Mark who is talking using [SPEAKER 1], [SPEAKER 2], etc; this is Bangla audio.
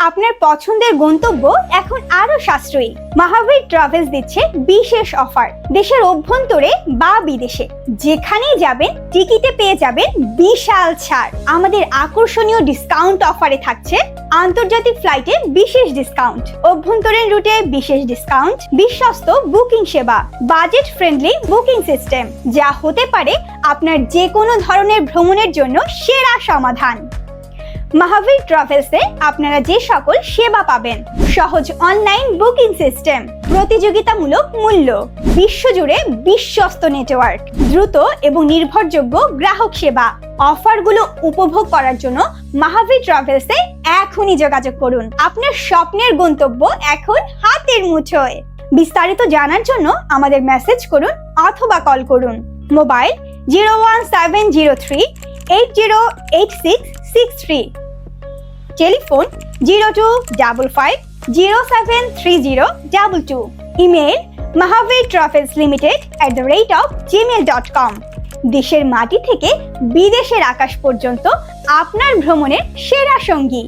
[SPEAKER 1] আপনার পছন্দের গন্তব্য এখন আরো সাশ্রয়ী। মাহাবীর ট্রাভেলস দিচ্ছে বিশেষ অফার। দেশের অভ্যন্তরে বা বিদেশে যেখানেই যাবেন টিকিটে পেয়ে যাবেন বিশাল ছাড়। আমাদের আকর্ষণীয় ডিসকাউন্ট অফারে থাকছে আন্তর্জাতিক ফ্লাইটে বিশেষ ডিসকাউন্ট, অভ্যন্তরীণ রুটে বিশেষ ডিসকাউন্ট, বিশ্বস্ত বুকিং সেবা, বাজেট ফ্রেন্ডলি বুকিং সিস্টেম, যা হতে পারে আপনার যে কোনো ধরনের ভ্রমণের জন্য সেরা সমাধান। মাহাবীর ট্রাভেলসে আপনারা যে সকল সেবা পাবেন: সহজ অনলাইন বুকিং সিস্টেম, প্রতিযোগিতামূলক মূল্য, বিশ্বজুড়ে বিশ্বস্ত নেটওয়ার্ক, দ্রুত এবং নির্ভরযোগ্য গ্রাহক সেবা। অফারগুলো উপভোগ করার জন্য মাহাবীর ট্রাভেলসে এখনই যোগাযোগ করুন। আপনার স্বপ্নের গন্তব্য এখন হাতের মুঠোয়। বিস্তারিত জানার জন্য আমাদের মেসেজ করুন অথবা কল করুন। Mobile 01703808663, telephone 0255073022, email mahavirtravelsLimited@gmail.com। দেশের মাটি থেকে বিদেশের আকাশ পর্যন্ত আপনার ভ্রমণের সেরা সঙ্গী।